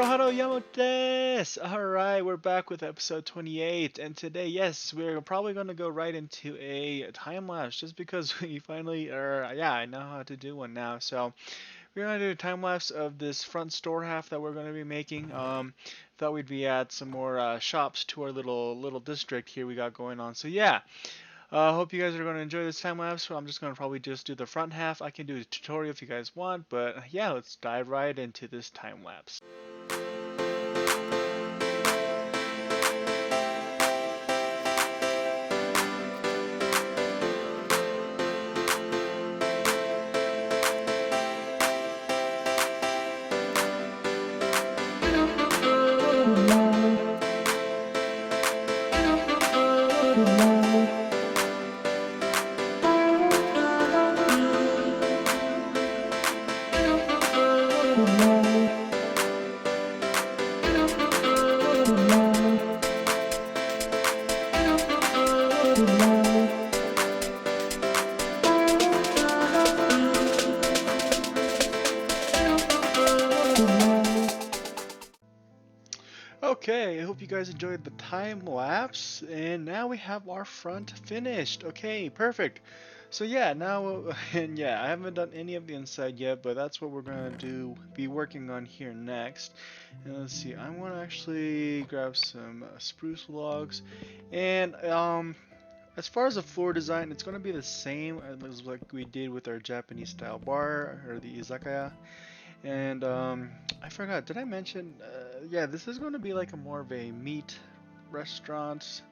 Haro Yamotes! Alright, we're back with episode 28, and today, yes, we're probably going to go right into a time lapse just because we finally I know how to do one now. So, we're going to do a time lapse of this front store half that we're going to be making. Thought we'd be at some more shops to our little district here we got going on. So, yeah. Hope you guys are going to enjoy this time lapse. So I'm just going to probably just do the front half. I can do a tutorial if you guys want, but yeah, let's dive right into this time lapse. Okay, I hope you guys enjoyed the time lapse, and now we have our front finished. Okay, perfect. So yeah, now and yeah, I haven't done any of the inside yet, but that's what we're gonna be working on here next. And let's see, I want to actually grab some spruce logs, and as far as the floor design, it's gonna be the same as like we did with our Japanese style bar or the izakaya. And I forgot, did I mention? Yeah, this is going to be like a more of a meat restaurant.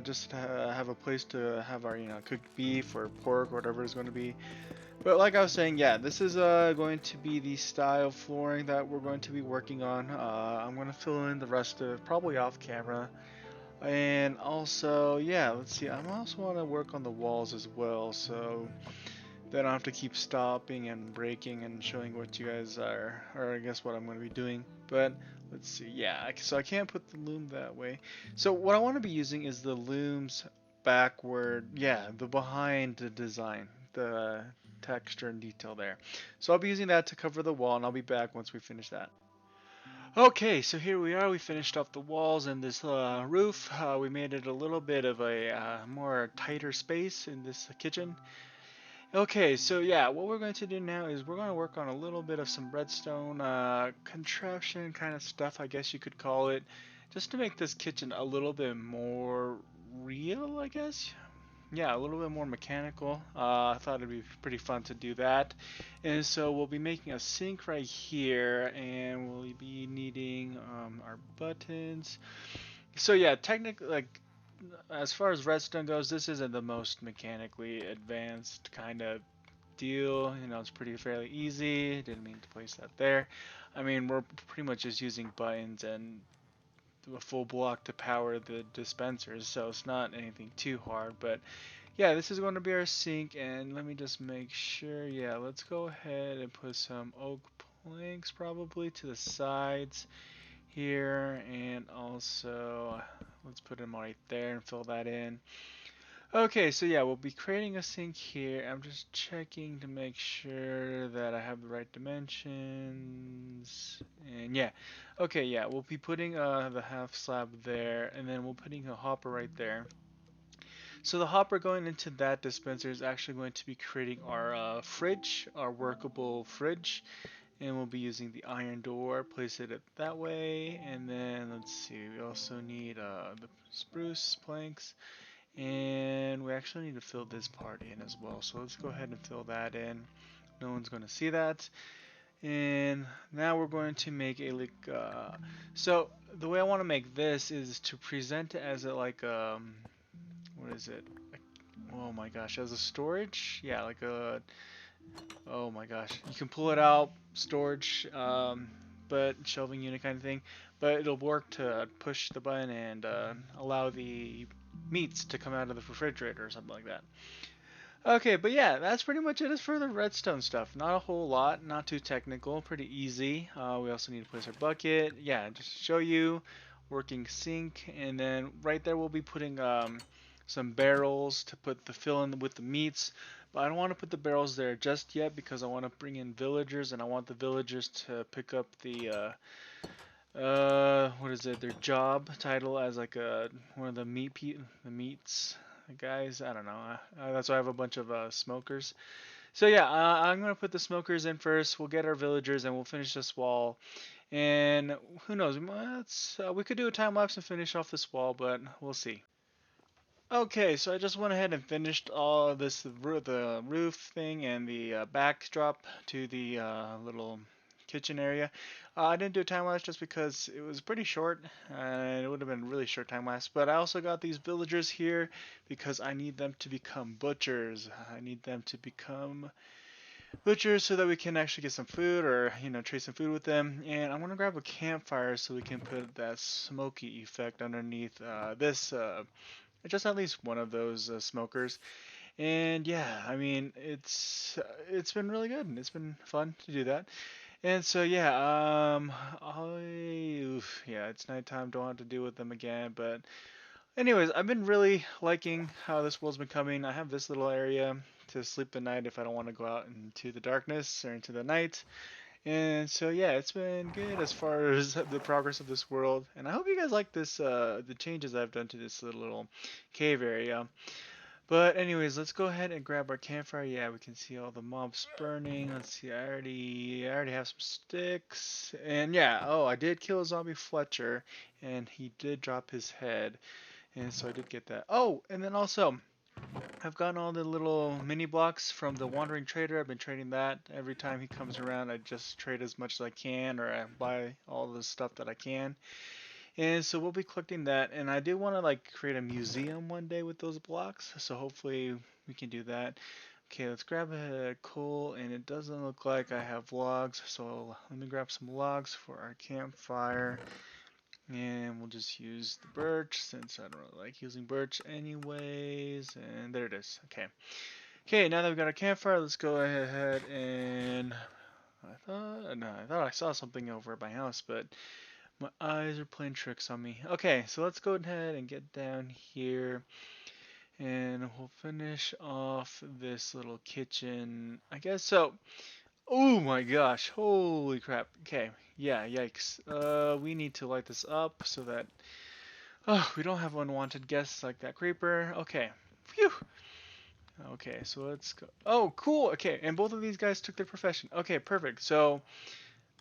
Just to have a place to have our, cooked beef or pork or whatever it's going to be. But like I was saying, yeah, this is going to be the style flooring that we're going to be working on. I'm going to fill in the rest of it, probably off camera. And also, yeah, let's see, I also want to work on the walls as well, so then I don't have to keep stopping and breaking and showing what you guys are, or I guess what I'm going to be doing. But let's see, yeah, so I can't put the loom that way. So what I want to be using is the looms backward, yeah, the behind the design, the texture and detail there. So I'll be using that to cover the wall, and I'll be back once we finish that. Okay, so here we are. We finished off the walls and this roof. We made it a little bit of a more tighter space in this kitchen. Okay, so yeah, what we're going to do now is we're going to work on a little bit of some redstone contraption kind of stuff, I guess you could call it, just to make this kitchen a little bit more real, I guess. Yeah, a little bit more mechanical. I thought it'd be pretty fun to do that. And so we'll be making a sink right here, and we'll be needing our buttons. So yeah, technically, like as far as redstone goes, this isn't the most mechanically advanced kind of deal. It's pretty fairly easy. Didn't mean to place that there. I mean, we're pretty much just using buttons and a full block to power the dispensers, so it's not anything too hard. But yeah, this is going to be our sink, and let me just make sure. Yeah, let's go ahead and put some oak planks probably to the sides here, and also let's put them right there and fill that in. Okay, so yeah, we'll be creating a sink here. I'm just checking to make sure that I have the right dimensions. And yeah, okay, yeah, we'll be putting the half slab there, and then we'll putting a hopper right there. So the hopper going into that dispenser is actually going to be creating our fridge, our workable fridge, and we'll be using the iron door. Place it that way, and then let's see, we also need the spruce planks. And we actually need to fill this part in as well. So let's go ahead and fill that in. No one's going to see that. And now we're going to make a so the way I want to make this is to present it as a what is it? Oh my gosh, as a storage? Yeah, like a, oh my gosh. You can pull it out, storage, but shelving unit kind of thing. But it'll work to push the button and allow the meats to come out of the refrigerator or something like that. Okay, but yeah, that's pretty much it as for the redstone stuff. Not a whole lot, not too technical, pretty easy. We also need to place our bucket. Yeah, just to show you, working sink, and then right there we'll be putting some barrels to put the fill in with the meats. But I don't want to put the barrels there just yet because I want to bring in villagers, and I want the villagers to pick up what is it? Their job title as like a one of the the meats guys. I don't know. That's why I have a bunch of smokers. So yeah, I'm gonna put the smokers in first. We'll get our villagers and we'll finish this wall. And who knows? We could do a time lapse and finish off this wall, but we'll see. Okay, so I just went ahead and finished all of this, the roof thing and the backdrop to the little kitchen area. I didn't do a time lapse just because it was pretty short, and it would have been a really short time lapse. But I also got these villagers here because I need them to become butchers. I need them to become butchers so that we can actually get some food or, trade some food with them. And I'm gonna grab a campfire so we can put that smoky effect underneath this. Just at least one of those smokers. And yeah, I mean, it's been really good. It's been fun to do that. And so yeah, yeah, it's nighttime. Don't have to deal with them again. But anyways, I've been really liking how this world's been coming. I have this little area to sleep at night if I don't want to go out into the darkness or into the night. And so yeah, it's been good as far as the progress of this world. And I hope you guys like this the changes I've done to this little cave area. But anyways, let's go ahead and grab our campfire. Yeah, we can see all the mobs burning. Let's see, I already have some sticks. And yeah, oh, I did kill a zombie Fletcher and he did drop his head. And so I did get that. Oh, and then also I've gotten all the little mini blocks from the Wandering Trader. I've been trading that. Every time he comes around, I just trade as much as I can, or I buy all the stuff that I can. And so we'll be collecting that. And I do want to like create a museum one day with those blocks. So hopefully we can do that. Okay, let's grab a coal, and it doesn't look like I have logs. So let me grab some logs for our campfire. And we'll just use the birch since I don't really like using birch anyways. And there it is. Okay. Okay, now that we've got our campfire, let's go ahead and I thought I saw something over at my house, but my eyes are playing tricks on me. Okay, so let's go ahead and get down here and we'll finish off this little kitchen. I guess so. Oh my gosh, holy crap. Okay, yeah, yikes. We need to light this up so that we don't have unwanted guests like that creeper. Okay. Phew. Okay, so let's go. Oh, cool. Okay, and both of these guys took their profession. Okay, perfect. So,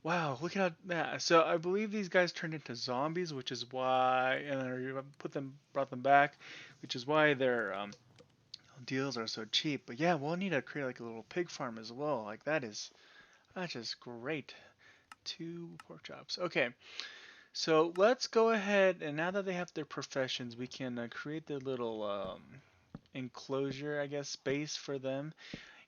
wow, look at that. So I believe these guys turned into zombies, which is why, and I brought them back, which is why their deals are so cheap. But yeah, we'll need to create like a little pig farm as well. Like that's just great. Two pork chops. Okay, so let's go ahead and now that they have their professions, we can create their little enclosure, I guess, space for them.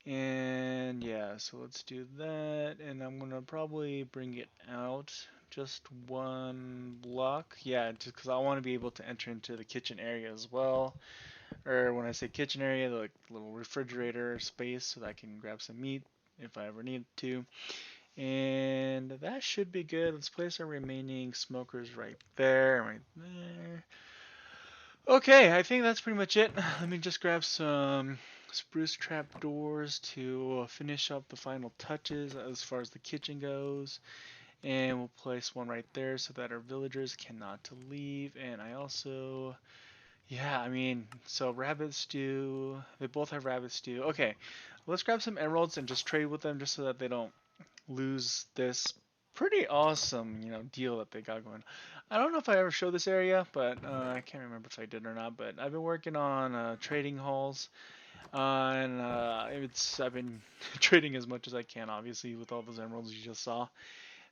And yeah, so let's do that. And I'm gonna probably bring it out just one block. Yeah, just because I want to be able to enter into the kitchen area as well. Or when I say kitchen area, the like, little refrigerator space so that I can grab some meat if I ever need to. And that should be good. Let's place our remaining smokers right there, right there. Okay, I think that's pretty much it. Let me just grab some spruce trap doors to finish up the final touches as far as the kitchen goes. And we'll place one right there so that our villagers cannot leave. And I also, yeah, I mean, so rabbit stew, they both have rabbit stew. Okay, let's grab some emeralds and just trade with them just so that they don't lose this pretty awesome, deal that they got going. I don't know if I ever showed this area, but I can't remember if I did or not. But I've been working on trading halls, and it's I've been trading as much as I can, obviously, with all those emeralds you just saw.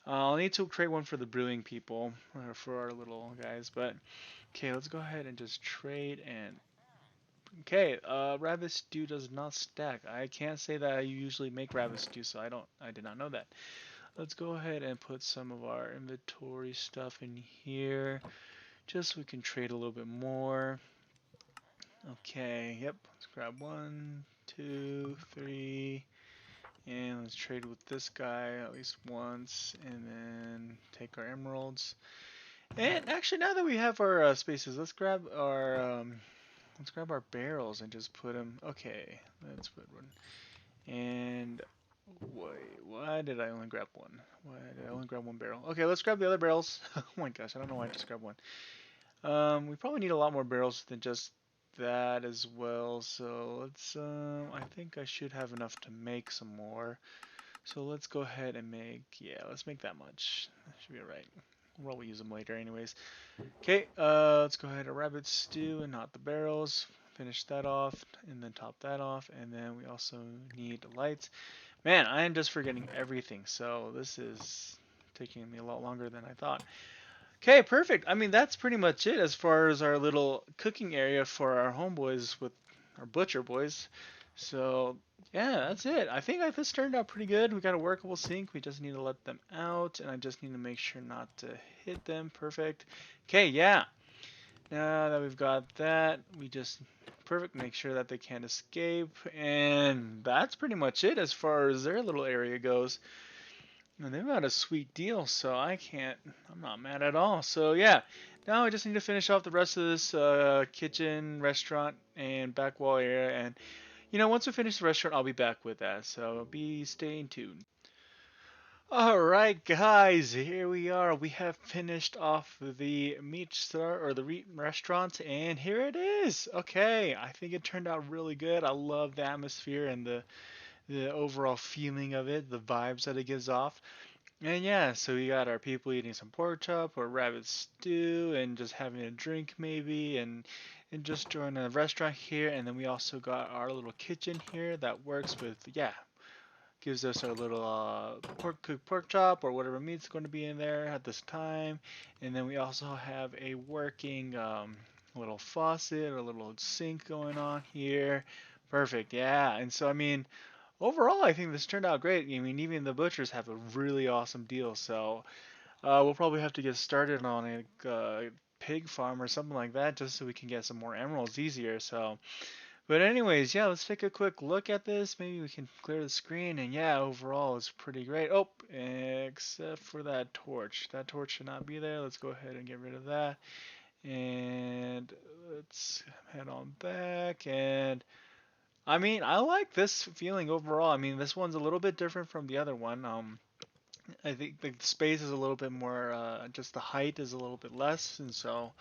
I'll need to create one for the brewing people, for our little guys. But okay, let's go ahead and just trade and. Okay, rabbit stew does not stack. I can't say that I usually make rabbit stew, so I did not know that. Let's go ahead and put some of our inventory stuff in here, just so we can trade a little bit more. Okay, yep, let's grab one, two, three, and let's trade with this guy at least once, and then take our emeralds. And actually, now that we have our spaces, let's grab our barrels and just put them. Okay, let's put one. And Wait, why did I only grab one? Why did I only grab one barrel? Okay, let's grab the other barrels. Oh my gosh, I don't know why I just grabbed one. We probably need a lot more barrels than just that as well. So let's, I think I should have enough to make some more. So let's go ahead and make, yeah, let's make that much. That should be alright. We'll probably use them later anyways. Okay, let's go ahead and rabbit stew and not the barrels. Finish that off and then top that off. And then we also need lights. Man, I am just forgetting everything. So this is taking me a lot longer than I thought. Okay, perfect. I mean, that's pretty much it as far as our little cooking area for our homeboys with our butcher boys. So, yeah, that's it. I think this turned out pretty good. We got a workable sink. We just need to let them out, and I just need to make sure not to hit them. Perfect. Okay, yeah. Now that we've got that, we just perfect make sure that they can't escape, and that's pretty much it as far as their little area goes. And they've got a sweet deal, so I'm not mad at all. So yeah, now I just need to finish off the rest of this kitchen, restaurant, and back wall area. And once we finish the restaurant, I'll be back with that. So be staying tuned. All right, guys, here we are. We have finished off the meat store or the meat restaurant, and here it is. Okay, I think it turned out really good. I love the atmosphere and the overall feeling of it, the vibes that it gives off. And yeah, so we got our people eating some pork chop or rabbit stew and just having a drink maybe and just joining a restaurant here. And then we also got our little kitchen here that works with, yeah, gives us our little cooked pork chop or whatever meat's going to be in there at this time. And then we also have a working little faucet or little sink going on here. Perfect, yeah. And so I mean, overall, I think this turned out great. I mean, even the butchers have a really awesome deal. So we'll probably have to get started on a pig farm or something like that, just so we can get some more emeralds easier. So, but anyways, yeah, let's take a quick look at this. Maybe we can clear the screen, and yeah, overall, it's pretty great. Oh, except for that torch. That torch should not be there. Let's go ahead and get rid of that, and let's head on back and. I mean, I like this feeling overall. I mean, this one's a little bit different from the other one. I think the space is a little bit more, just the height is a little bit less, and so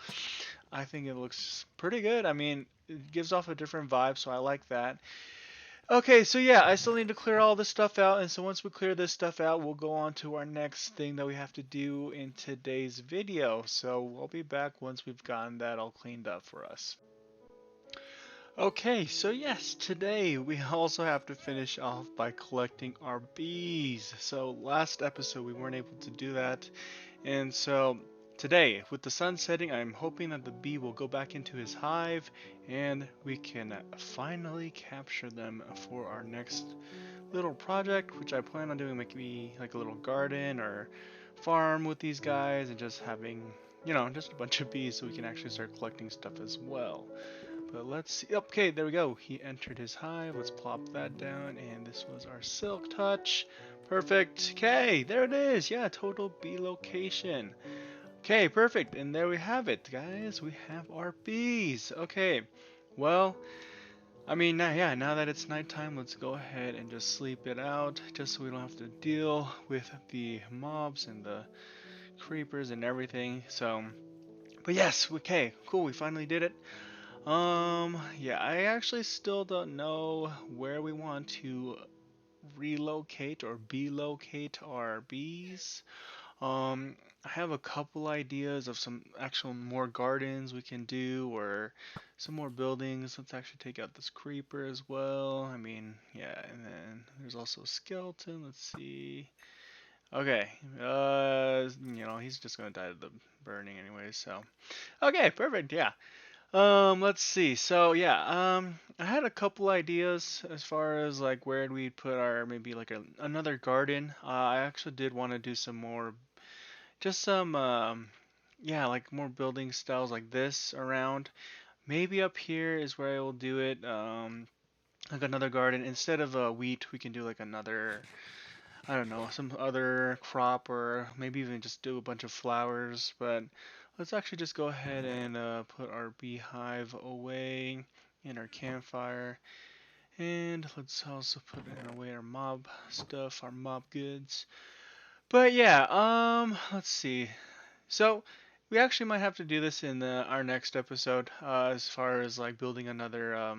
I think it looks pretty good. I mean, it gives off a different vibe, so I like that. Okay, so yeah, I still need to clear all this stuff out, and so once we clear this stuff out, we'll go on to our next thing that we have to do in today's video. So we'll be back once we've gotten that all cleaned up for us. Okay, so yes, today we also have to finish off by collecting our bees. So last episode we weren't able to do that, and so today, with the sun setting, I'm hoping that the bee will go back into his hive and we can finally capture them for our next little project, which I plan on doing maybe like a little garden or farm with these guys and just having, just a bunch of bees so we can actually start collecting stuff as well. But let's see. Okay, there we go. He entered his hive. Let's plop that down. And this was our silk touch. Perfect. Okay, there it is. Yeah, total bee location. Okay, perfect. And there we have it, guys. We have our bees. Okay, well, I mean, yeah, now that it's nighttime, let's go ahead and just sleep it out, just so we don't have to deal with the mobs and the creepers and everything. So, but yes, okay, cool. We finally did it. Yeah, I actually still don't know where we want to relocate or belocate our bees. I have a couple ideas of some actual more gardens we can do or some more buildings. Let's actually take out this creeper as well. I mean, yeah, and then there's also a skeleton. Let's see. Okay, he's just gonna die to the burning anyway, so. Okay, perfect, yeah. Let's see. So yeah, I had a couple ideas as far as like where we'd put our maybe like another garden. I actually did want to do some more, just some yeah, like more building styles like this around. Maybe up here is where I will do it. Like another garden instead of wheat, we can do like another. I don't know, some other crop or maybe even just do a bunch of flowers. But let's actually just go ahead and put our beehive away in our campfire. And let's also put in away our mob stuff, our mob goods. But yeah, let's see. So we actually might have to do this in our next episode, as far as like building another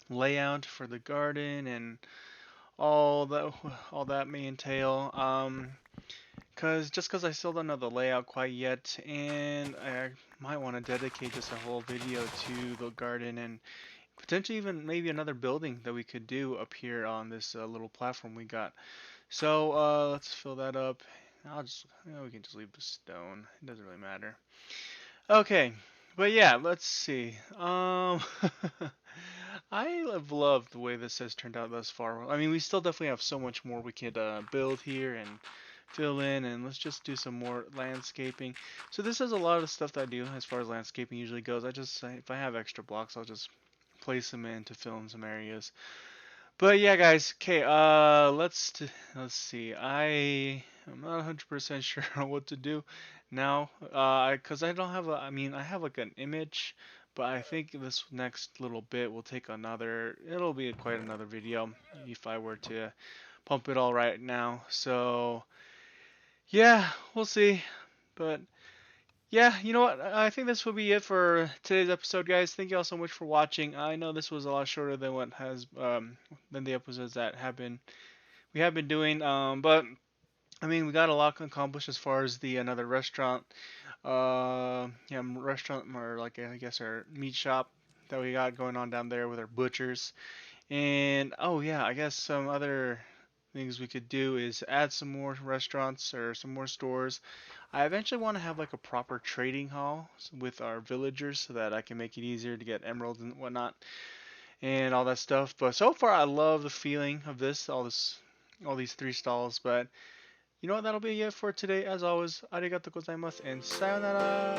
layout for the garden and all that may entail. Cause I still don't know the layout quite yet, and I might want to dedicate just a whole video to the garden and potentially even maybe another building that we could do up here on this little platform we got. So let's fill that up. We can just leave the stone. It doesn't really matter. Okay, but yeah, let's see. I have loved the way this has turned out thus far. I mean, we still definitely have so much more we could build here and fill in, and let's just do some more landscaping. So this is a lot of the stuff that I do as far as landscaping usually goes. If I have extra blocks, I'll just place them in to fill in some areas. But yeah, guys. Okay. Let's see. I'm not 100% sure on what to do now. Cause I don't have a. I mean, I have like an image, but I think this next little bit will take another. It'll be quite another video if I were to pump it all right now. So yeah, we'll see. But yeah, you know what? I think this will be it for today's episode, guys. Thank you all so much for watching. I know this was a lot shorter than what has than the episodes that we have been doing. But I mean, we got a lot accomplished as far as the another restaurant, yeah, restaurant or like I guess our meat shop that we got going on down there with our butchers. And oh yeah, I guess some other things we could do is add some more restaurants or some more stores. I eventually want to have like a proper trading hall with our villagers so that I can make it easier to get emeralds and whatnot and all that stuff. But so far, I love the feeling of all these three stalls. But you know what? That'll be it for today. As always, arigato gozaimasu and sayonara.